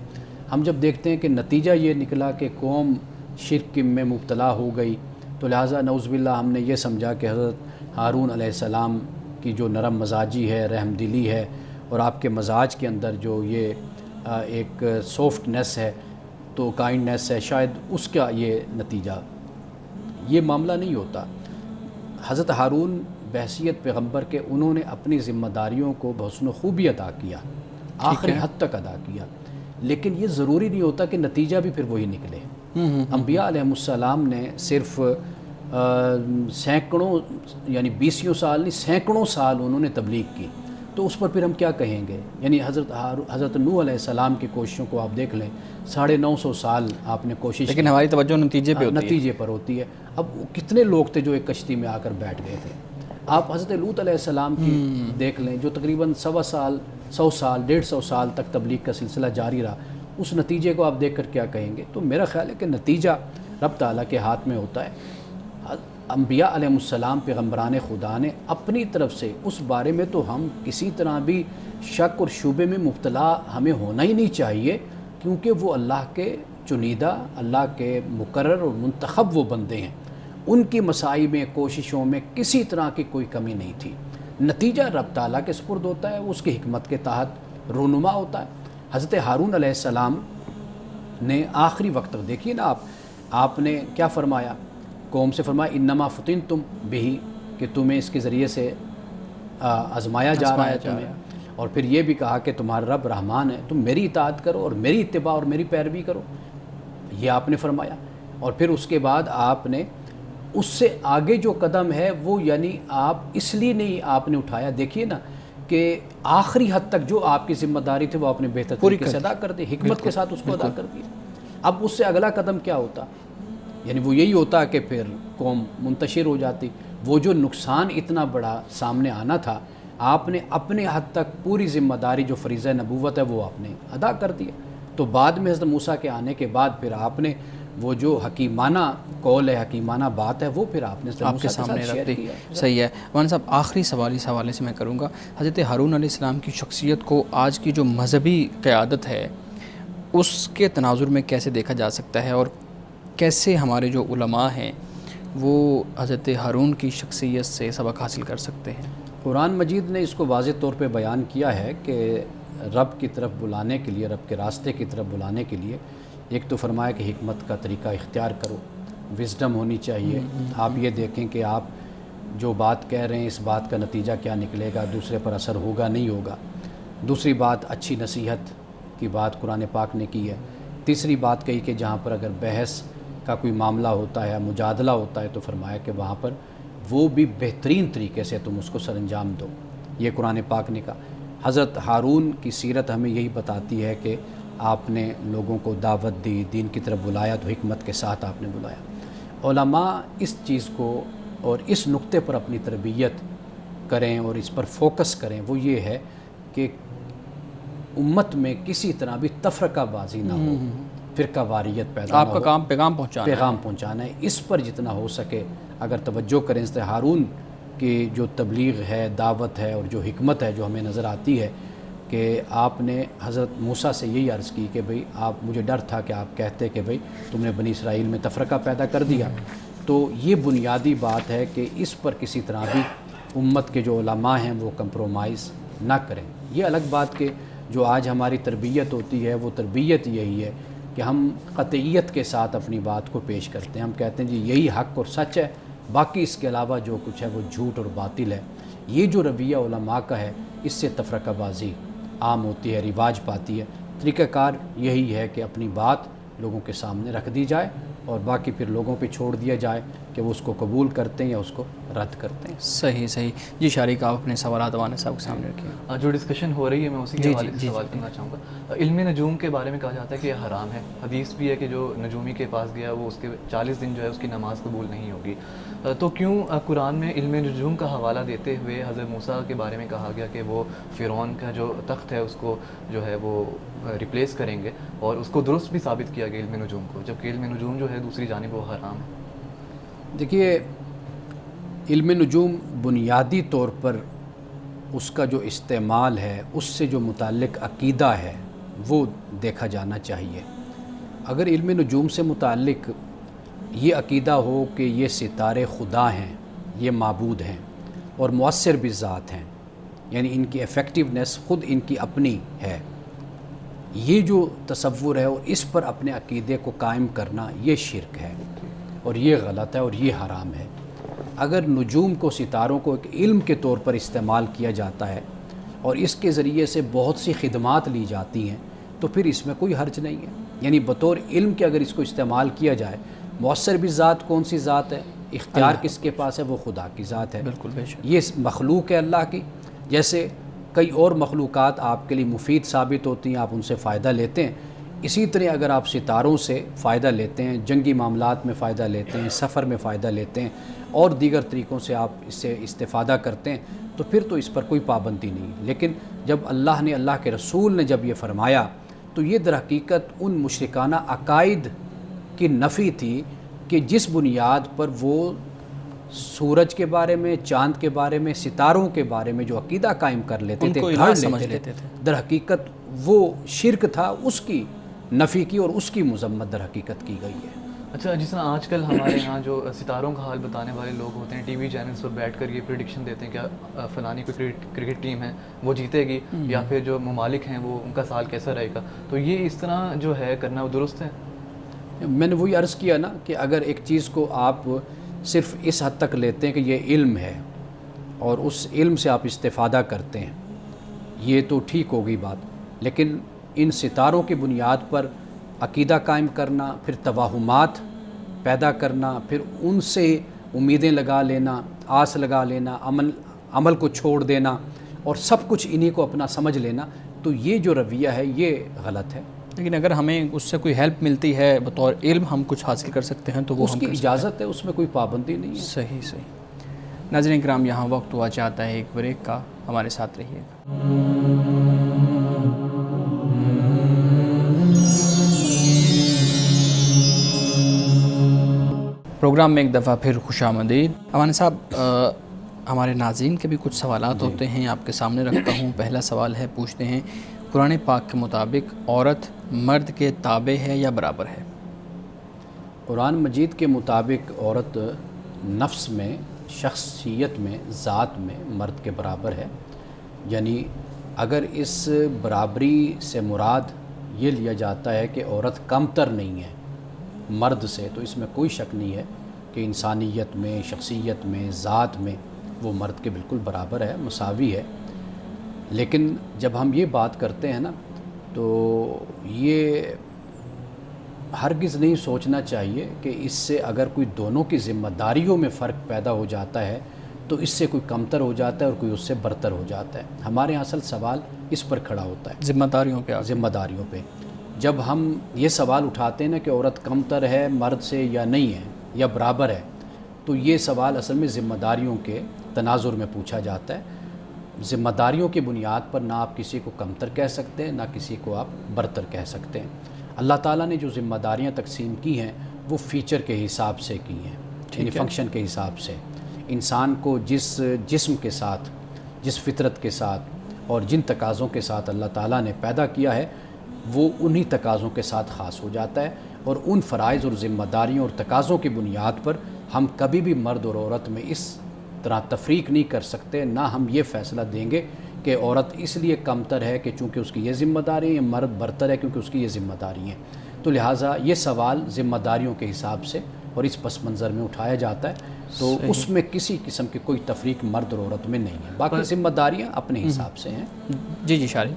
ہم جب دیکھتے ہیں کہ نتیجہ یہ نکلا کہ قوم شرک میں مبتلا ہو گئی، تو لہٰذا نعوذ باللہ ہم نے یہ سمجھا کہ حضرت ہارون علیہ السلام کی جو نرم مزاجی ہے، رحم دلی ہے، اور آپ کے مزاج کے اندر جو یہ ایک سافٹنیس ہے، تو کائنڈنیس ہے، شاید اس کا یہ نتیجہ. یہ معاملہ نہیں ہوتا. حضرت ہارون بحیثیت پیغمبر کے انہوں نے اپنی ذمہ داریوں کو بحسن و خوبی ادا کیا، آخری حد تک ادا کیا، لیکن یہ ضروری نہیں ہوتا کہ نتیجہ بھی پھر وہی نکلے. انبیاء علیہ السلام نے صرف سینکڑوں یعنی 20 سال نہیں، سینکڑوں سال انہوں نے تبلیغ کی، تو اس پر پھر ہم کیا کہیں گے؟ یعنی حضرت نوح علیہ السلام کی کوششوں کو آپ دیکھ لیں، 950 سال آپ نے کوشش، لیکن ہماری توجہ نتیجے پر ہوتی ہے. اب کتنے لوگ تھے جو ایک کشتی میں آ کر بیٹھ گئے تھے؟ آپ حضرت لوط علیہ السلام کی دیکھ لیں، جو تقریباً 100 سال 150 سال تک تبلیغ کا سلسلہ جاری رہا. اس نتیجے کو آپ دیکھ کر کیا کہیں گے؟ تو میرا خیال ہے کہ نتیجہ رب تعالیٰ کے ہاتھ میں ہوتا ہے. انبیاء علیہ السلام پیغمبران خدا نے اپنی طرف سے اس بارے میں تو ہم کسی طرح بھی شک اور شبے میں مبتلا ہمیں ہونا ہی نہیں چاہیے، کیونکہ وہ اللہ کے چنیدہ، اللہ کے مقرر اور منتخب وہ بندے ہیں. ان کی مساعی میں، کوششوں میں کسی طرح کی کوئی کمی نہیں تھی. نتیجہ رب تعالیٰ کے سپرد ہوتا ہے، اس کی حکمت کے تحت رونما ہوتا ہے. حضرت ہارون علیہ السلام نے آخری وقت تک دیکھیے نا، آپ نے کیا فرمایا؟ قوم سے فرمایا انما فتنتم بہی، کہ تمہیں اس کے ذریعے سے آزمایا جا رہا ہے تمہیں. اور پھر یہ بھی کہا کہ تمہارا رب رحمان ہے، تم میری اطاعت کرو اور میری اتباع اور میری پیروی کرو، یہ آپ نے فرمایا. اور پھر اس کے بعد آپ نے اس سے آگے جو قدم ہے وہ یعنی آپ اس لیے نہیں آپ نے اٹھایا، دیکھیے نا کہ آخری حد تک جو آپ کی ذمہ داری تھی وہ آپ نے بہتر طریقے سے ادا کر دی، حکمت کے ساتھ اس کو ادا کر دیا. اب اس سے اگلا قدم کیا ہوتا؟ یعنی وہ یہی ہوتا کہ پھر قوم منتشر ہو جاتی. وہ جو نقصان اتنا بڑا سامنے آنا تھا، آپ نے اپنے حد تک پوری ذمہ داری جو فریضہ نبوت ہے وہ آپ نے ادا کر دیا. تو بعد میں حضرت موسیٰ کے آنے کے بعد پھر آپ نے وہ جو حکیمانہ قول ہے، حکیمانہ بات ہے، وہ پھر آپ نے آپ کے سامنے رکھ دی. صحیح ہے. مولانا صاحب، آخری سوال اس حوالے سے میں کروں گا، حضرت ہارون علیہ السلام کی شخصیت کو آج کی جو مذہبی قیادت ہے اس کے تناظر میں کیسے دیکھا جا سکتا ہے، اور کیسے ہمارے جو علماء ہیں وہ حضرت ہارون کی شخصیت سے سبق حاصل کر سکتے ہیں؟ قرآن مجید نے اس کو واضح طور پہ بیان کیا ہے کہ رب کی طرف بلانے کے لیے، رب کے راستے کی طرف بلانے کے لیے ایک تو فرمایا کہ حکمت کا طریقہ اختیار کرو، وزڈم ہونی چاہیے. آپ یہ دیکھیں کہ آپ جو بات کہہ رہے ہیں اس بات کا نتیجہ کیا نکلے گا، دوسرے پر اثر ہوگا نہیں ہوگا۔ دوسری بات اچھی نصیحت کی بات قرآن پاک نے کی ہے۔ تیسری بات کہی کہ جہاں پر اگر بحث کا کوئی معاملہ ہوتا ہے، مجادلہ ہوتا ہے، تو فرمایا کہ وہاں پر وہ بھی بہترین طریقے سے تم اس کو سر انجام دو، یہ قرآن پاک نے کہا۔ حضرت ہارون کی سیرت ہمیں یہی بتاتی ہے کہ آپ نے لوگوں کو دعوت دی، دین کی طرف بلایا تو حکمت کے ساتھ آپ نے بلایا۔ علماء اس چیز کو اور اس نقطے پر اپنی تربیت کریں اور اس پر فوکس کریں، وہ یہ ہے کہ امت میں کسی طرح بھی تفرقہ بازی نہ ہو، فرقہ واریت پیدا نہ ہو۔ آپ کا کام پیغام پہنچانا ہے، اس پر جتنا ہو سکے اگر توجہ کریں۔ حضرت ہارون کی جو تبلیغ ہے، دعوت ہے اور جو حکمت ہے جو ہمیں نظر آتی ہے کہ آپ نے حضرت موسیٰ سے یہی عرض کی کہ بھئی آپ، مجھے ڈر تھا کہ آپ کہتے کہ بھئی تم نے بنی اسرائیل میں تفرقہ پیدا کر دیا۔ تو یہ بنیادی بات ہے کہ اس پر کسی طرح بھی امت کے جو علماء ہیں وہ کمپرومائز نہ کریں۔ یہ الگ بات کہ جو آج ہماری تربیت ہوتی ہے وہ تربیت یہی ہے کہ ہم قطعیت کے ساتھ اپنی بات کو پیش کرتے ہیں، ہم کہتے ہیں جی یہی حق اور سچ ہے، باقی اس کے علاوہ جو کچھ ہے وہ جھوٹ اور باطل ہے۔ یہ جو رویہ علماء کا ہے اس سے تفرقہ بازی عام ہوتی ہے، رواج پاتی ہے۔ طریقہ کار یہی ہے کہ اپنی بات لوگوں کے سامنے رکھ دی جائے اور باقی پھر لوگوں پہ چھوڑ دیا جائے کہ وہ اس کو قبول کرتے ہیں یا اس کو رد کرتے ہیں۔ صحیح جی شارق، آپ اپنے سوالات عوان صاحب کے سامنے رکھیں۔ جو ڈسکشن ہو رہی ہے میں اسی کے حوالے سے سوال کرنا چاہوں گا۔ علم نجوم کے بارے میں کہا جاتا ہے کہ یہ حرام ہے، حدیث بھی ہے کہ جو نجومی کے پاس گیا وہ اس کے 40 دن جو ہے اس کی نماز قبول نہیں ہوگی۔ تو کیوں قرآن میں علم نجوم کا حوالہ دیتے ہوئے حضرت موسیٰ کے بارے میں کہا گیا کہ وہ فرعون کا جو تخت ہے اس کو جو ہے وہ ریپلیس کریں گے اور اس کو درست بھی ثابت کیا گیا علم نجوم کو، جبکہ علم نجوم جو ہے دوسری جانب وہ حرام ہے؟ دیکھیے، علم نجوم بنیادی طور پر اس کا جو استعمال ہے اس سے جو متعلق عقیدہ ہے وہ دیکھا جانا چاہیے۔ اگر علم نجوم سے متعلق یہ عقیدہ ہو کہ یہ ستارے خدا ہیں، یہ معبود ہیں اور مؤثر بھی ذات ہیں، یعنی ان کی ایفیکٹونیس خود ان کی اپنی ہے، یہ جو تصور ہے اور اس پر اپنے عقیدے کو قائم کرنا یہ شرک ہے اور یہ غلط ہے اور یہ حرام ہے۔ اگر نجوم کو، ستاروں کو ایک علم کے طور پر استعمال کیا جاتا ہے اور اس کے ذریعے سے بہت سی خدمات لی جاتی ہیں تو پھر اس میں کوئی حرج نہیں ہے۔ یعنی بطور علم کے اگر اس کو استعمال کیا جائے، مؤثر بھی ذات کون سی ذات ہے، اختیار کس کے پاس ہے، وہ خدا کی ذات ہے۔ بالکل بے شک، یہ مخلوق ہے اللہ کی، جیسے کئی اور مخلوقات آپ کے لیے مفید ثابت ہوتی ہیں، آپ ان سے فائدہ لیتے ہیں، اسی طرح اگر آپ ستاروں سے فائدہ لیتے ہیں، جنگی معاملات میں فائدہ لیتے ہیں، سفر میں فائدہ لیتے ہیں اور دیگر طریقوں سے آپ اس سے استفادہ کرتے ہیں تو پھر تو اس پر کوئی پابندی نہیں۔ لیکن جب اللہ نے، اللہ کے رسول نے جب یہ فرمایا تو یہ در حقیقت ان مشرکانہ عقائد کی نفی تھی کہ جس بنیاد پر وہ سورج کے بارے میں، چاند کے بارے میں، ستاروں کے بارے میں جو عقیدہ قائم کر لیتے تھے، گھڑ لیتے تھے، در حقیقت وہ شرک تھا، اس کی نفی کی اور اس کی مذمت در حقیقت کی گئی ہے۔ اچھا، جس طرح آج کل ہمارے یہاں جو ستاروں کا حال بتانے والے لوگ ہوتے ہیں، ٹی وی چینلز پر بیٹھ کر یہ پریڈکشن دیتے ہیں کہ فلانی کوئی کرکٹ ٹیم ہے وہ جیتے گی، یا پھر جو ممالک ہیں وہ ان کا سال کیسا رہے گا، تو یہ اس طرح جو ہے کرنا وہ درست ہے؟ میں نے وہی عرض کیا نا کہ اگر ایک چیز کو آپ صرف اس حد تک لیتے ہیں کہ یہ علم ہے اور اس علم سے آپ استفادہ کرتے ہیں، یہ تو ٹھیک ہوگی بات، لیکن ان ستاروں کی بنیاد پر عقیدہ قائم کرنا، پھر توہمات پیدا کرنا، پھر ان سے امیدیں لگا لینا، آس لگا لینا، عمل کو چھوڑ دینا اور سب کچھ انہی کو اپنا سمجھ لینا، تو یہ جو رویہ ہے یہ غلط ہے۔ لیکن اگر ہمیں اس سے کوئی ہیلپ ملتی ہے بطور علم، ہم کچھ حاصل کر سکتے ہیں تو وہ اس کی اجازت ہے، اس میں کوئی پابندی نہیں ہے۔ صحیح۔ ناظرین کرام، یہاں وقت ہوا چاہتا ہے ایک بریک کا، ہمارے ساتھ رہیے گا۔ پروگرام میں ایک دفعہ پھر خوش آمدید۔ امان صاحب، ہمارے ناظرین کے بھی کچھ سوالات ہوتے ہیں، آپ کے سامنے رکھتا ہوں۔ پہلا سوال ہے، پوچھتے ہیں قرآن پاک کے مطابق عورت مرد کے تابع ہے یا برابر ہے؟ قرآن مجید کے مطابق عورت نفس میں، شخصیت میں، ذات میں مرد کے برابر ہے۔ یعنی اگر اس برابری سے مراد یہ لیا جاتا ہے کہ عورت کمتر نہیں ہے مرد سے، تو اس میں کوئی شک نہیں ہے کہ انسانیت میں، شخصیت میں، ذات میں وہ مرد کے بالکل برابر ہے، مساوی ہے. لیکن جب ہم یہ بات کرتے ہیں نا تو یہ ہرگز نہیں سوچنا چاہیے کہ اس سے اگر کوئی دونوں کی ذمہ داریوں میں فرق پیدا ہو جاتا ہے تو اس سے کوئی کمتر ہو جاتا ہے اور کوئی اس سے برتر ہو جاتا ہے. ہمارے یہاں اصل سوال اس پر کھڑا ہوتا ہے، ذمہ داریوں پہ. ذمہ داریوں پہ جب ہم یہ سوال اٹھاتے ہیں نا کہ عورت کمتر ہے مرد سے یا نہیں ہے یا برابر ہے، تو یہ سوال اصل میں ذمہ داریوں کے تناظر میں پوچھا جاتا ہے. ذمہ داریوں کی بنیاد پر نہ آپ کسی کو کمتر کہہ سکتے ہیں، نہ کسی کو آپ برتر کہہ سکتے ہیں. اللہ تعالیٰ نے جو ذمہ داریاں تقسیم کی ہیں وہ فیچر کے حساب سے کی ہیں، یعنی فنکشن کے حساب سے. انسان کو جس جسم کے ساتھ، جس فطرت کے ساتھ اور جن تقاضوں کے ساتھ اللہ تعالیٰ نے پیدا کیا ہے وہ انہی تقاضوں کے ساتھ خاص ہو جاتا ہے. اور ان فرائض اور ذمہ داریوں اور تقاضوں کی بنیاد پر ہم کبھی بھی مرد اور عورت میں اس طرح تفریق نہیں کر سکتے. نہ ہم یہ فیصلہ دیں گے کہ عورت اس لیے کمتر ہے کہ چونکہ اس کی یہ ذمہ داری ہے، مرد برتر ہے کیونکہ اس کی یہ ذمہ داری ہیں. تو لہٰذا یہ سوال ذمہ داریوں کے حساب سے اور اس پس منظر میں اٹھایا جاتا ہے. تو اس میں کسی قسم کی کوئی تفریق مرد اور عورت میں نہیں ہے، باقی ذمہ داریاں اپنے حساب سے ہیں. جی شارع.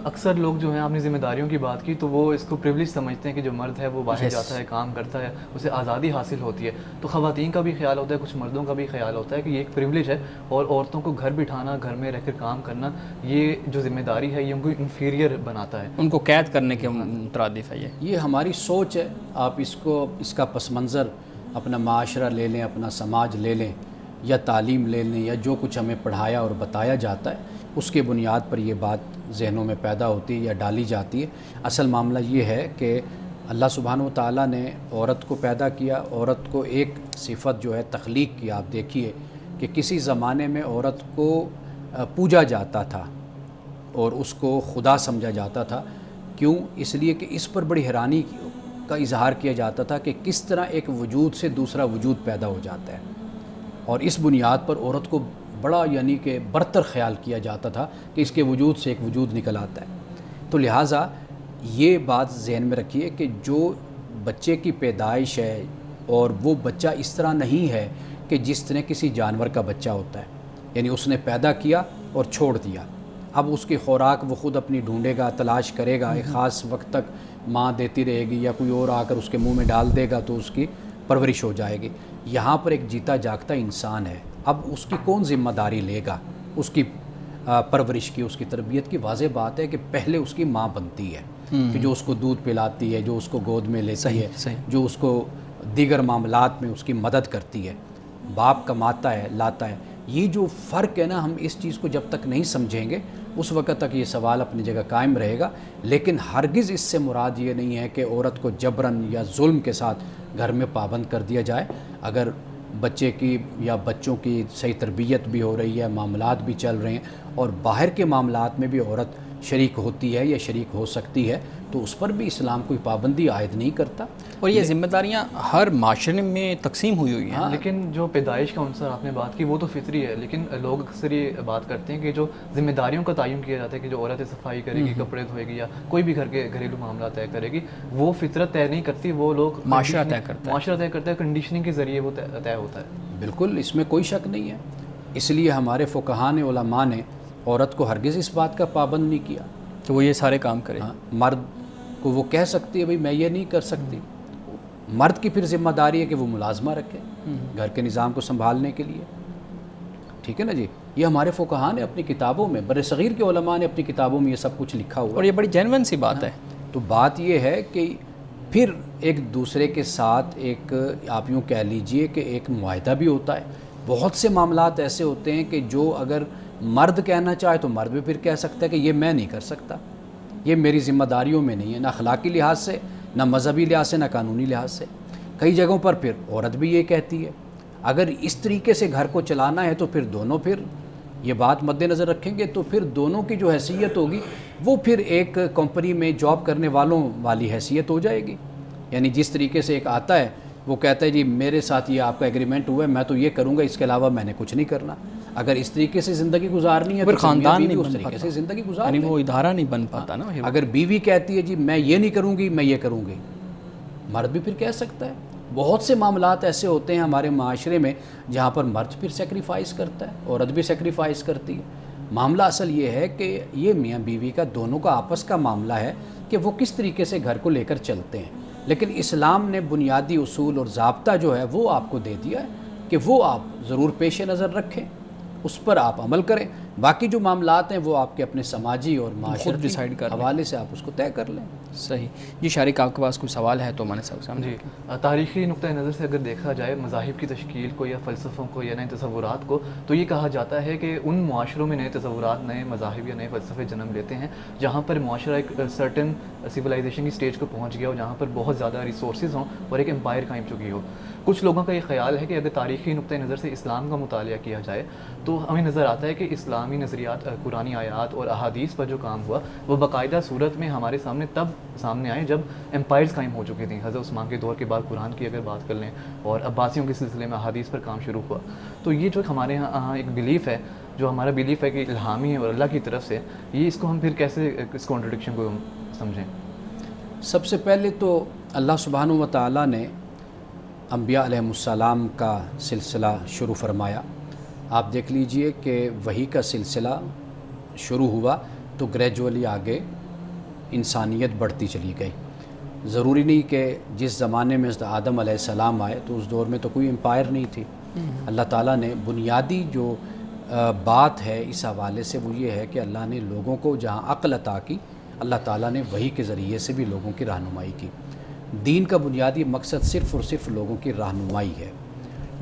اکثر لوگ جو ہیں آپ نے ذمہ داریوں کی بات کی تو وہ اس کو پریولیج سمجھتے ہیں کہ جو مرد ہے وہ باہر جاتا ہے، کام کرتا ہے، اسے آزادی حاصل ہوتی ہے. تو خواتین کا بھی خیال ہوتا ہے، کچھ مردوں کا بھی خیال ہوتا ہے کہ یہ ایک پریولیج ہے اور عورتوں کو گھر بٹھانا، گھر میں رہ کر کام کرنا، یہ جو ذمہ داری ہے یہ ان کو انفیریئر بناتا ہے، ان کو قید کرنے کے مترادف ہے. یہ ہماری سوچ ہے. آپ اس کا پس منظر اپنا معاشرہ لے لیں، اپنا سماج لے لیں یا تعلیم لے لیں یا جو کچھ ہمیں پڑھایا اور بتایا جاتا ہے اس کے بنیاد پر یہ بات ذہنوں میں پیدا ہوتی ہے یا ڈالی جاتی ہے. اصل معاملہ یہ ہے کہ اللہ سبحانہ و تعالیٰ نے عورت کو پیدا کیا، عورت کو ایک صفت جو ہے تخلیق کی. آپ دیکھیے کہ کسی زمانے میں عورت کو پوجا جاتا تھا اور اس کو خدا سمجھا جاتا تھا. کیوں؟ اس لیے کہ اس پر بڑی حیرانی کا اظہار کیا جاتا تھا کہ کس طرح ایک وجود سے دوسرا وجود پیدا ہو جاتا ہے، اور اس بنیاد پر عورت کو بڑا یعنی کہ برتر خیال کیا جاتا تھا کہ اس کے وجود سے ایک وجود نکل آتا ہے. تو لہٰذا یہ بات ذہن میں رکھیے کہ جو بچے کی پیدائش ہے اور وہ بچہ اس طرح نہیں ہے کہ جس طرح کسی جانور کا بچہ ہوتا ہے، یعنی اس نے پیدا کیا اور چھوڑ دیا. اب اس کی خوراک وہ خود اپنی ڈھونڈے گا، تلاش کرے گا، ایک خاص وقت تک ماں دیتی رہے گی یا کوئی اور آ کر اس کے منہ میں ڈال دے گا تو اس کی پرورش ہو جائے گی. یہاں پر ایک جیتا جاگتا انسان ہے. اب اس کی کون ذمہ داری لے گا اس کی پرورش کی، اس کی تربیت کی؟ واضح بات ہے کہ پہلے اس کی ماں بنتی ہے کہ جو اس کو دودھ پلاتی ہے، جو اس کو گود میں لیتی ہے، جو اس کو دیگر معاملات میں اس کی مدد کرتی ہے. باپ کماتا ہے، لاتا ہے. یہ جو فرق ہے نا، ہم اس چیز کو جب تک نہیں سمجھیں گے اس وقت تک یہ سوال اپنی جگہ قائم رہے گا. لیکن ہرگز اس سے مراد یہ نہیں ہے کہ عورت کو جبراً یا ظلم کے ساتھ گھر میں پابند کر دیا جائے. اگر بچے کی یا بچوں کی صحیح تربیت بھی ہو رہی ہے، معاملات بھی چل رہے ہیں اور باہر کے معاملات میں بھی عورت شریک ہوتی ہے یا شریک ہو سکتی ہے تو اس پر بھی اسلام کوئی پابندی عائد نہیں کرتا. اور یہ ذمہ داریاں ہر معاشرے میں تقسیم ہوئی ہیں. لیکن جو پیدائش کا عنصر آپ نے بات کی وہ تو فطری ہے، لیکن لوگ اکثر یہ بات کرتے ہیں کہ جو ذمہ داریوں کا تعین کیا جاتا ہے کہ جو عورت صفائی کرے گی، کپڑے دھوئے گی یا کوئی بھی گھر کے گھریلو معاملات طے کرے گی، وہ فطرت طے نہیں کرتی، وہ لوگ معاشرہ طے کرتا ہے، کنڈیشننگ کے ذریعے وہ طے ہوتا ہے. بالکل، اس میں کوئی شک نہیں ہے. اس لیے ہمارے فقہاء نے، علماء نے عورت کو ہرگز اس بات کا پابند نہیں کیا کہ وہ یہ سارے کام کرے. مرد کو وہ کہہ سکتی ہے بھئی میں یہ نہیں کر سکتی. مرد کی پھر ذمہ داری ہے کہ وہ ملازمہ رکھے گھر کے نظام کو سنبھالنے کے لیے. ٹھیک ہے نا جی. یہ ہمارے فقہاء نے اپنی کتابوں میں، برصغیر کے علماء نے اپنی کتابوں میں یہ سب کچھ لکھا ہوا. اور یہ بڑی جینوئن سی بات ہے. تو بات یہ ہے کہ پھر ایک دوسرے کے ساتھ ایک آپ یوں کہہ لیجئے کہ ایک معاہدہ بھی ہوتا ہے. بہت سے معاملات ایسے ہوتے ہیں کہ جو اگر مرد کہنا چاہے تو مرد بھی پھر کہہ سکتا ہے کہ یہ میں نہیں کر سکتا، یہ میری ذمہ داریوں میں نہیں ہے، نہ اخلاقی لحاظ سے، نہ مذہبی لحاظ سے، نہ قانونی لحاظ سے. کئی جگہوں پر پھر عورت بھی یہ کہتی ہے. اگر اس طریقے سے گھر کو چلانا ہے تو پھر دونوں پھر یہ بات مد نظر رکھیں گے تو پھر دونوں کی جو حیثیت ہوگی وہ پھر ایک کمپنی میں جاب کرنے والوں والی حیثیت ہو جائے گی. یعنی جس طریقے سے ایک آتا ہے وہ کہتا ہے جی میرے ساتھ یہ آپ کا ایگریمنٹ ہوا ہے، میں تو یہ کروں گا، اس کے علاوہ میں نے کچھ نہیں کرنا. اگر اس طریقے سے زندگی گزارنی ہے پھر خاندان نہیں اس بن طریقے سے زندگی گزار یعنی وہ ادارہ نہیں بن پاتا نا. اگر بیوی کہتی ہے جی میں یہ نہیں کروں گی، میں یہ کروں گی، مرد بھی پھر کہہ سکتا ہے. بہت سے معاملات ایسے ہوتے ہیں ہمارے معاشرے میں جہاں پر مرد پھر سیکریفائز کرتا ہے، عورت بھی سیکریفائز کرتی ہے۔ معاملہ اصل یہ ہے کہ یہ میاں بیوی کا دونوں کا آپس کا معاملہ ہے کہ وہ کس طریقے سے گھر کو لے کر چلتے ہیں، لیکن اسلام نے بنیادی اصول اور ضابطہ جو ہے وہ آپ کو دے دیا ہے کہ وہ آپ ضرور پیش نظر رکھیں، اس پر آپ عمل کریں۔ باقی جو معاملات ہیں وہ آپ کے اپنے سماجی اور معاشرتی ڈیسائیڈ کر لیں، حوالے سے آپ اس کو طے کر لیں۔ صحیح جی۔ شارق آپ کے پاس کوئی سوال ہے تو میں نے سب سامنے جی، تاریخی نقطہ نظر سے اگر دیکھا جائے مذاہب کی تشکیل کو یا فلسفوں کو یا نئے تصورات کو، تو یہ کہا جاتا ہے کہ ان معاشروں میں نئے تصورات، نئے مذاہب یا نئے فلسفے جنم لیتے ہیں جہاں پر معاشرہ ایک سرٹن سویلائزیشن کی سٹیج کو پہنچ گیا ہو، جہاں پر بہت زیادہ ریسورسز ہوں اور ایک امپائر قائم چکی ہو۔ کچھ لوگوں کا یہ خیال ہے کہ اگر تاریخی نقطہ نظر سے اسلام کا مطالعہ کیا جائے تو ہمیں نظر آتا ہے کہ اسلامی نظریات، قرآنی آیات اور احادیث پر جو کام ہوا وہ باقاعدہ صورت میں ہمارے سامنے تب سامنے آئے جب امپائرز قائم ہو چکی تھیں۔ حضرت عثمان کے دور کے بعد قرآن کی اگر بات کر لیں اور عباسیوں کے سلسلے میں احادیث پر کام شروع ہوا، تو یہ جو ہمارے یہاں ایک بلیف ہے، جو ہمارا بلیف ہے کہ الہامی ہے اور اللہ کی طرف سے، یہ اس کو ہم پھر کیسے اس کانٹرڈکشن کو سمجھیں؟ سب سے پہلے تو اللہ سبحانہ و تعالیٰ نے انبیاء علیہ السلام کا سلسلہ شروع فرمایا۔ آپ دیکھ لیجئے کہ وحی کا سلسلہ شروع ہوا تو گریجولی آگے انسانیت بڑھتی چلی گئی۔ ضروری نہیں کہ جس زمانے میں حضرت آدم علیہ السلام آئے تو اس دور میں تو کوئی امپائر نہیں تھی۔ اللہ تعالیٰ نے بنیادی جو بات ہے اس حوالے سے وہ یہ ہے کہ اللہ نے لوگوں کو جہاں عقل عطا کی، اللہ تعالیٰ نے وحی کے ذریعے سے بھی لوگوں کی رہنمائی کی۔ دین کا بنیادی مقصد صرف اور صرف لوگوں کی رہنمائی ہے۔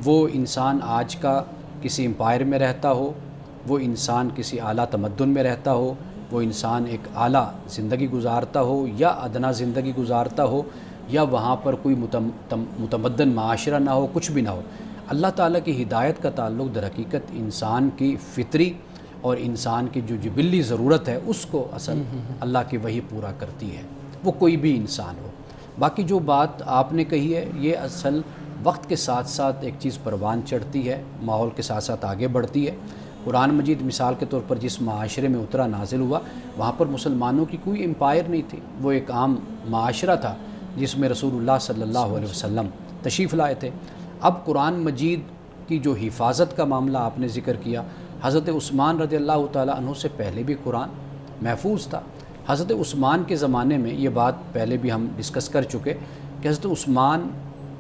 وہ انسان آج کا کسی امپائر میں رہتا ہو، وہ انسان کسی اعلیٰ تمدن میں رہتا ہو، وہ انسان ایک اعلیٰ زندگی گزارتا ہو یا ادنا زندگی گزارتا ہو، یا وہاں پر کوئی متمدن معاشرہ نہ ہو، کچھ بھی نہ ہو، اللہ تعالیٰ کی ہدایت کا تعلق در حقیقت انسان کی فطری اور انسان کی جو جبلی ضرورت ہے اس کو اصل اللہ کی وحی پورا کرتی ہے، وہ کوئی بھی انسان ہو۔ باقی جو بات آپ نے کہی ہے یہ اصل وقت کے ساتھ ساتھ ایک چیز پروان چڑھتی ہے، ماحول کے ساتھ ساتھ آگے بڑھتی ہے۔ قرآن مجید مثال کے طور پر جس معاشرے میں اترا نازل ہوا وہاں پر مسلمانوں کی کوئی امپائر نہیں تھی، وہ ایک عام معاشرہ تھا جس میں رسول اللہ صلی اللہ علیہ وسلم تشریف لائے تھے۔ اب قرآن مجید کی جو حفاظت کا معاملہ آپ نے ذکر کیا، حضرت عثمان رضی اللہ تعالیٰ عنہ سے پہلے بھی قرآن محفوظ تھا۔ حضرت عثمان کے زمانے میں یہ بات پہلے بھی ہم ڈسکس کر چکے کہ حضرت عثمان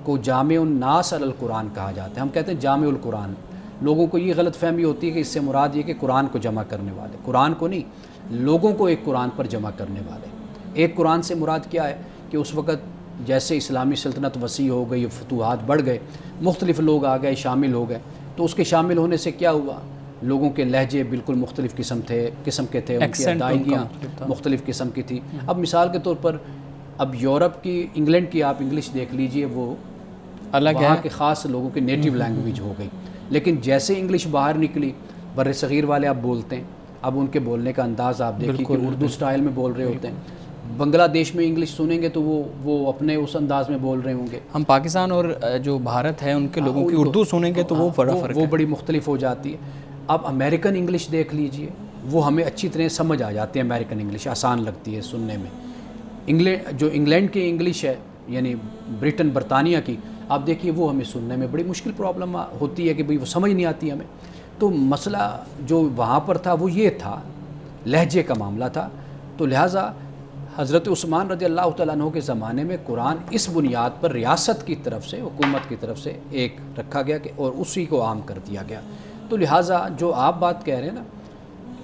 کو جامع الناس علی القرآن کہا جاتا ہے۔ ہم کہتے ہیں جامع القرآن، لوگوں کو یہ غلط فہمی ہوتی ہے کہ اس سے مراد یہ کہ قرآن کو جمع کرنے والے، قرآن کو نہیں، لوگوں کو ایک قرآن پر جمع کرنے والے۔ ایک قرآن سے مراد کیا ہے کہ اس وقت جیسے اسلامی سلطنت وسیع ہو گئی، فتوحات بڑھ گئے، مختلف لوگ آ گئے، شامل ہو گئے، تو اس کے شامل ہونے سے کیا ہوا، لوگوں کے لہجے بالکل مختلف قسم کے تھے، ان کی ادائیگیاں مختلف قسم کی تھی۔ اب مثال کے طور پر اب یورپ کی، انگلینڈ کی آپ انگلش دیکھ لیجئے، وہ وہاں کے خاص لوگوں کی نیٹیو لینگویج ہو گئی، لیکن جیسے انگلش باہر نکلی، بر صغیر والے اب بولتے ہیں، اب ان کے بولنے کا انداز آپ دیکھیے کہ اردو سٹائل میں بول رہے ہوتے ہیں۔ بنگلہ دیش میں انگلش سنیں گے تو وہ اپنے اس انداز میں بول رہے ہوں گے۔ ہم پاکستان اور جو بھارت ہے ان کے لوگوں کی اردو سنیں گے تو وہ فرق وہ بڑی مختلف ہو جاتی ہے۔ اب امریکن انگلش دیکھ لیجئے، وہ ہمیں اچھی طرح سمجھ آ جاتی ہے، امریکن انگلش آسان لگتی ہے سننے میں۔ جو انگلینڈ کی انگلش ہے، یعنی برٹن برطانیہ کی، آپ دیکھیے وہ ہمیں سننے میں بڑی مشکل پرابلم ہوتی ہے کہ بھئی وہ سمجھ نہیں آتی ہمیں۔ تو مسئلہ جو وہاں پر تھا وہ یہ تھا، لہجے کا معاملہ تھا۔ تو لہٰذا حضرت عثمان رضی اللہ تعالیٰ عنہ کے زمانے میں قرآن اس بنیاد پر ریاست کی طرف سے، حکومت کی طرف سے ایک رکھا گیا کہ اور اسی کو عام کر دیا گیا۔ تو لہٰذا جو آپ بات کہہ رہے ہیں نا،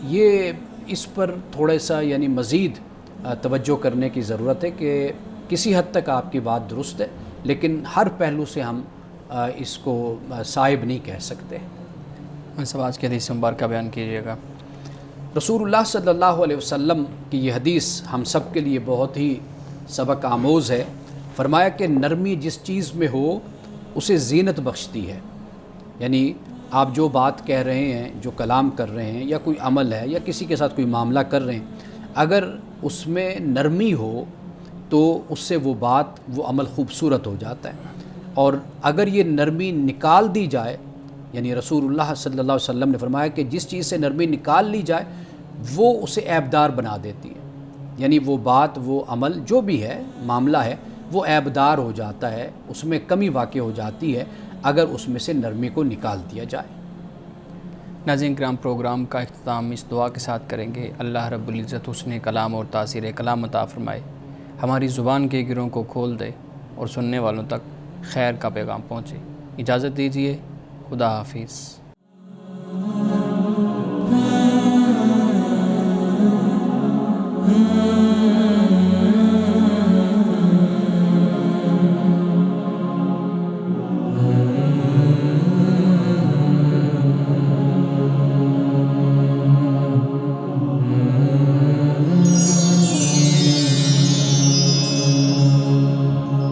یہ اس پر تھوڑا سا یعنی مزید توجہ کرنے کی ضرورت ہے کہ کسی حد تک آپ کی بات درست ہے، لیکن ہر پہلو سے ہم اس کو صائب نہیں کہہ سکتے۔ سب آج کی حدیث مبارکہ بیان کیجیے گا۔ رسول اللہ صلی اللہ علیہ وسلم کی یہ حدیث ہم سب کے لیے بہت ہی سبق آموز ہے۔ فرمایا کہ نرمی جس چیز میں ہو اسے زینت بخشتی ہے، یعنی آپ جو بات کہہ رہے ہیں، جو کلام کر رہے ہیں، یا کوئی عمل ہے یا کسی کے ساتھ کوئی معاملہ کر رہے ہیں، اگر اس میں نرمی ہو تو اس سے وہ بات، وہ عمل خوبصورت ہو جاتا ہے، اور اگر یہ نرمی نکال دی جائے، یعنی رسول اللہ صلی اللہ علیہ وسلم نے فرمایا کہ جس چیز سے نرمی نکال لی جائے وہ اسے عیبدار بنا دیتی ہے، یعنی وہ بات، وہ عمل جو بھی ہے، معاملہ ہے، وہ عیبدار ہو جاتا ہے، اس میں کمی واقع ہو جاتی ہے اگر اس میں سے نرمی کو نکال دیا جائے۔ ناظرین کرام، پروگرام کا اختتام اس دعا کے ساتھ کریں گے: اللہ رب العزت حسن کلام اور تاثیر کلام عطا فرمائے، ہماری زبان کے گروں کو کھول دے اور سننے والوں تک خیر کا پیغام پہنچے۔ اجازت دیجیے، خدا حافظ۔